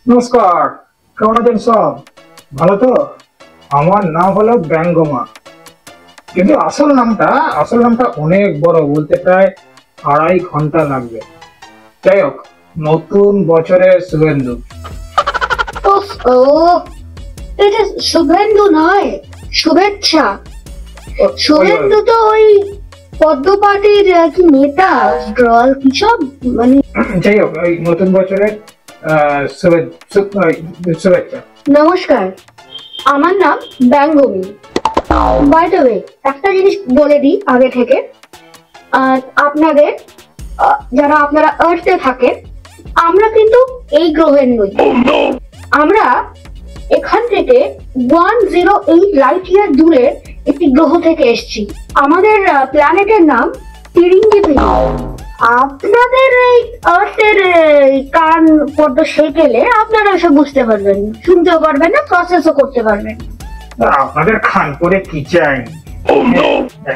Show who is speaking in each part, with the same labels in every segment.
Speaker 1: নমস্কার, কেমন আছেন সব? ভালো তো? আমার নাম হলো ব্যঙ্গমা, কিন্তু আসল নামটা অনেক বড়, বলতে প্রায় 2.5 ঘন্টা লাগবে। যাই হোক, নতুন বছরের শুভেন্দু।
Speaker 2: উফ, ও এটা শুভেন্দু নয়, শুভেচ্ছা। শুভেন্দু তো ওই পদ্ম পার্টির কি নেতা, ড্রল কি সব মানে।
Speaker 1: যাই হোক, ওই নতুন বছরের শুভেচ্ছা।
Speaker 2: নমস্কার, আমার নাম ব্যঙ্গমী। বাই দ্য ওয়ে, একটা জিনিস বলে দিই আগে থেকে, আপনাদের যারা আপনারা আর্থে থাকেন, আমরা কিন্তু এই গ্রহের নই। আমরা এখান থেকে 108 লাইট ইয়ার দূরে একটি গ্রহ থেকে এসেছি। আমাদের প্ল্যানেটের নাম তিরিঙ্গিপি। আপনাদের এই আর্থের কান পদ্ম সেকেলে আপনারা এসব বুঝতে পারবেন, শুনতেও পারবেন না, প্রসেসও করতে পারবেন।
Speaker 1: আপনাদের খান করে কি চাই?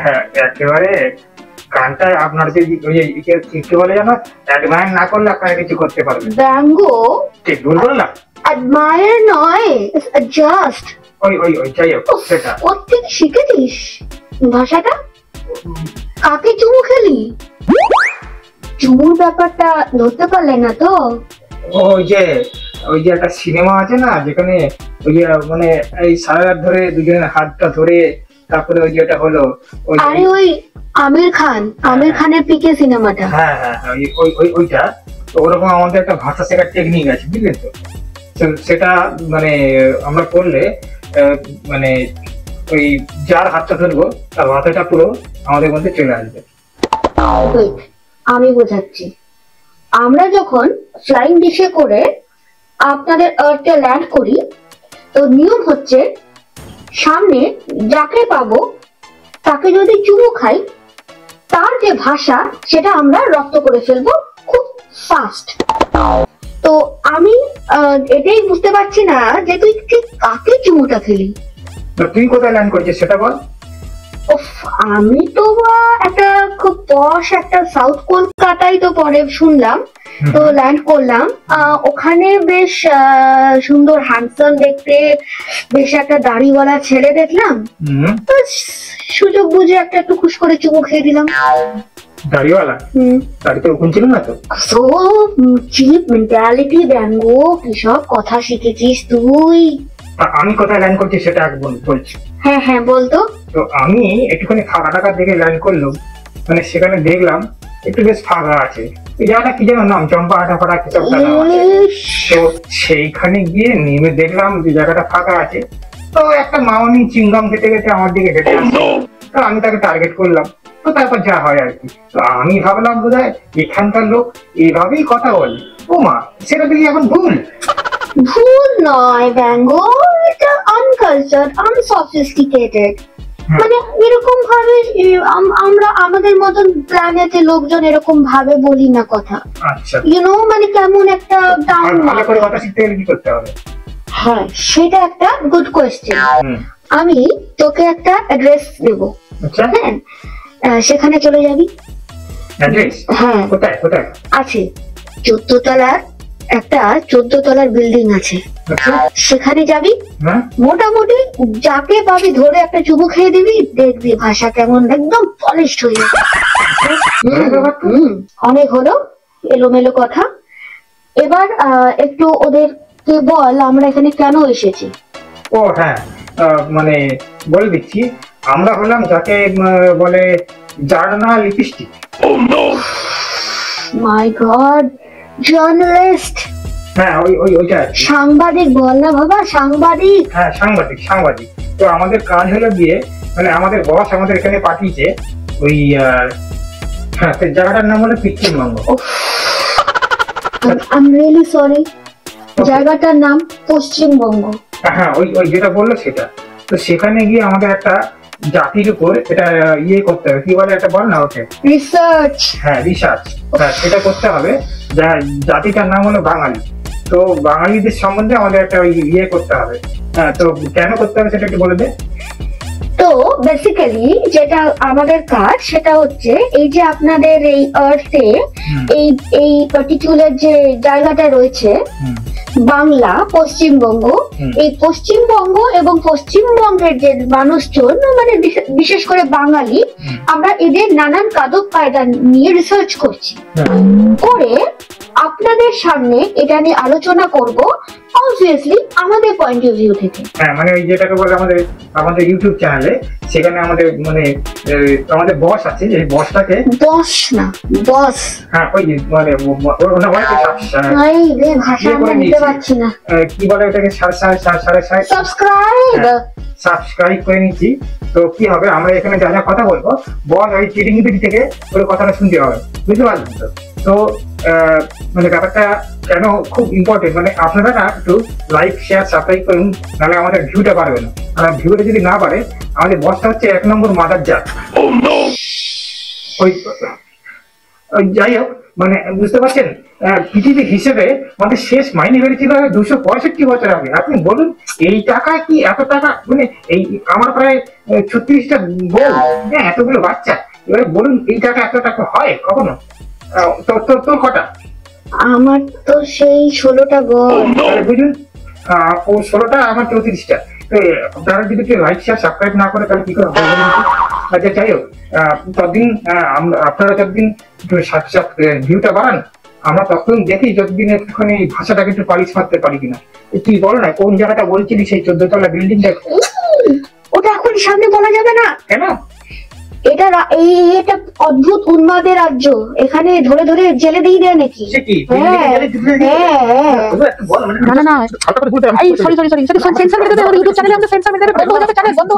Speaker 1: হ্যাঁ, একেবারে গানটা আপনার যে কি বলে জানো, অ্যাডমায়ার না করলে আপনারা কিছু করতে পারবেন।
Speaker 2: ব্যঙ্গ
Speaker 1: ঠিক ভুল বললাম?
Speaker 2: অ্যাডমায়ার নয়, জাস্ট।
Speaker 1: ওই যাই হোক, সেটা
Speaker 2: কোত্থেকে শিখেছিস ভাষাটা? কাকে চুমু খেলি? চুমুর ব্যাপারটা ধরতে পারলে না তো?
Speaker 1: ওই যে একটা সিনেমা আছে না, যেখানে ওই যে মানে এই সারা রাত ধরে দুজনের হাতটা ধরে তারপরে ওই যেটা হলো
Speaker 2: আরে ওই আমির খানের পিকে সিনেমাটা।
Speaker 1: হ্যাঁ হ্যাঁ হ্যাঁ, ওইটা। তো ওরকম আমাদের একটা ভাষা শেখার টেকনিক আছে, বুঝলেন তো? সেটা মানে আমরা করলে মানে ওই যার হাতটা ধরবো তার ভাষাটা পুরো আমাদের মধ্যে চলে আসবে।
Speaker 2: আমি বোঝাচ্ছি। আমরা যখন ফ্লাইং ডিশে করে আপনাদের আর্থে ল্যান্ড করি, তো নিয়ম হচ্ছে সামনে যাকে পাবো তাকে যদি চুমু খাই, তার যে ভাষা সেটা আমরা রপ্ত করে ফেলবো খুব ফাস্ট। তো আমি এটাই বুঝতে পারছি না যে তুই ঠিক কাকে চুমুটা খেলি।
Speaker 1: তুই কোথায় ল্যান্ড করছিস সেটা বল।
Speaker 2: আমি তো একটা খুব পশ একটা সাউথ কলকাতায় তো পরে শুনলাম, তো ল্যান্ড করলাম। ওখানে বেশ সুন্দর হ্যান্ডসাম দেখতে বেশ একটা দাড়িওয়ালা ছেলে দেখলাম, তো সুযোগ বুঝে একটু খুশ করে চুমু খেয়ে দিলাম।
Speaker 1: দাড়িওয়ালা? দাড়িতে উকুন ছিল না তো?
Speaker 2: সো চিপ মেন্টালিটি ব্যঙ্গ, কি সব কথা শিখেছিস তুই?
Speaker 1: আমি কোথায় ল্যান্ড করছি সেটা বলছি।
Speaker 2: হ্যাঁ হ্যাঁ, বলতো।
Speaker 1: তো আমি একটুখানি ফাঁকা টাকা দেখে ল্যান্ড করলাম, মানে সেখানে দেখলাম একটু বেশ ফাঁকা আছে। এই জায়গাটা কি যেন নাম, চম্পা হাটাফাটা কিছু একটা নাম আছে। তো সেইখানে গিয়ে নেমে দেখলাম যে জায়গাটা ফাঁকা আছে। তো একটা মামনি চিংগাম খেতে খেতে আমার দিকে হেঁটে আসছে। তো আমি তাকে টার্গেট করলাম। তো তারপর যা হয় আর কি। তো আমি ভাবলাম বোধহয় এখানকার লোক এইভাবেই কথা বলে। ও মা, সেটা দেখি এখন ভুল।
Speaker 2: ভুল নয় ব্যঙ্গ, এটা আনকালচার্ড, আনসফিস্টিকেটেড। মানে এরকম ভাবে আমরা আমাদের মতন প্ল্যানেটে লোকজন এরকম ভাবে বলি না কথা।
Speaker 1: আচ্ছা,
Speaker 2: মানে কেমন একটা ডাউন।
Speaker 1: ভালো করে কথা শিখতে গেলে কি করতে হবে?
Speaker 2: হ্যাঁ, সেটা একটা গুড কোয়েশ্চেন। আমি তোকে একটা অ্যাড্রেস দেব।
Speaker 1: আচ্ছা,
Speaker 2: হ্যাঁ, সেখানে চলে যাবি।
Speaker 1: অ্যাড্রেস?
Speaker 2: হ্যাঁ,
Speaker 1: কোথায় কোথায়
Speaker 2: আছে 14 তলার বিল্ডিং আছে। সেখানে যাবি, মোটামুটি যাকে পাবি ধরে একটা চুমু খেয়ে দিবি, দেখবি ভাষা কেমন একদম পলিশড হয়ে যাবে। অনেক হলো এলোমেলো কথা, এবার একটু ওদেরকে বল আমরা এখানে কেন এসেছি।
Speaker 1: ও হ্যাঁ, মানে বলে দিচ্ছি, আমরা হলাম যাকে বলে জার্নাল লিপিস্টিক।
Speaker 2: মাই গড, জার্নালিস্ট।
Speaker 1: হ্যাঁ, ওইটা
Speaker 2: সাংবাদিক বল না বাবা, সাংবাদিক।
Speaker 1: হ্যাঁ, সাংবাদিক। তো আমাদের কাজ হলো গিয়ে, মানে আমাদের বস আমাদের এখানে পাঠিয়েছে ওই হ্যাঁ, সেই জায়গাটার নাম হলো Paschimbanga.
Speaker 2: I am really sorry, জায়গাটার নাম পশ্চিমবঙ্গ।
Speaker 1: হ্যাঁ, ওই যেটা বললো সেটা। তো সেখানে গিয়ে আমাদের একটা জাতির উপর এটা ইয়ে করতে হবে, কি বলে একটা বল না ওকে,
Speaker 2: রিসার্চ।
Speaker 1: হ্যাঁ, রিসার্চ। হ্যাঁ, সেটা করতে হবে। জাতিটার নাম হলো বাঙালি। তো বাঙালিদের সম্বন্ধে আমাদের একটা ইয়ে করতে হবে। হ্যাঁ, তো কেন করতে হবে সেটা একটু বলে দে।
Speaker 2: তো বেসিক্যালি যেটা আমাদের কাজ সেটা হচ্ছে এই যে আপনাদের এই আর্থে এই পার্টিকুলার যে জায়গাটা রয়েছে, বাংলা পশ্চিমবঙ্গ, এই পশ্চিমবঙ্গ এবং পশ্চিমবঙ্গের যে মানুষজন মানে বিশেষ করে বাঙালি, আমরা এদের নানান কাদব কায়দা নিয়ে রিসার্চ করছি, করে আপনাদের সামনে এটা নিয়ে আলোচনা করব অবভিয়াসলি আমাদের পয়েন্ট অফ ভিউ থেকে।
Speaker 1: হ্যাঁ, মানে ওই যেটাকে বলে আমাদের ইউটিউব চ্যানেলে, সেখানে আমাদের মানে আমাদের বস আছে, যে বসটাকে
Speaker 2: বস না বস,
Speaker 1: হ্যাঁ ওই যে মানে
Speaker 2: এই রে ভাষা আমি নিতে পারছি না,
Speaker 1: কি বলে ওটাকে সাবস্ক্রাইব করে নিচ্ছি। তো কি হবে, আমরা এখানে যা যা কথা বলবো বস ওই চিটিংবিটি থেকে ওই কথাটা শুনতে হবে, বুঝতে পারলেন তো? তো মানে ব্যাপারটা কেন খুব ইম্পর্টেন্ট, মানে আপনারা না একটু লাইক শেয়ার সাবস্ক্রাইব করুন, নাহলে আমাদের ভিউটা বাড়বে না। আর ভিউটা যদি না বাড়ে, আমাদের বসটা হচ্ছে 1 নম্বর মাদার জাত। ওই যাই হোক, মানে বুঝতে পারছেন, পৃথিবীর হিসেবে আমাদের শেষ মাইনে বেড়েছিল 265 বছর আগে। আপনি বলুন এই টাকা কি এত টাকা, মানে এই আমার প্রায় 36টা বউ, হ্যাঁ এতগুলো বাচ্চা, এবারে বলুন এই টাকা এত টাকা হয় কখনো? তোর কটা?
Speaker 2: আমার তো সেই 16টা বল।
Speaker 1: বুঝুন, ও 16টা, আমার 34টা। আপনারা যদি কেউ লাইক শেয়ার সাবস্ক্রাইব না করে তাহলে কি করে হবে? আচ্ছা যাই হোক, ততদিন আপনারা যতদিন ভিউটা বাড়ান, আমরা তখন দেখি যতদিন একটুখানি ভাষাটাকে একটু পালিশ মারতে পারি কিনা। তুই বল না কোন জায়গাটা বলছিলি, সেই 14 তলা বিল্ডিংটা?
Speaker 2: ওটা এখন সামনে বলা যাবে না।
Speaker 1: কেন?
Speaker 2: এটা এটা অদ্ভুত উন্মাদের রাজ্য, এখানে ধরে ধরে জেলে দিয়ে দেয় নাকি?
Speaker 3: না না না, sorry sorry sorry sorry sensor মেরে দেবে, ইউটিউব চ্যানেলে আমরা সেন্সর মেরে দেবে, বন্ধ হয়ে যাবে চ্যানেল বন্ধ।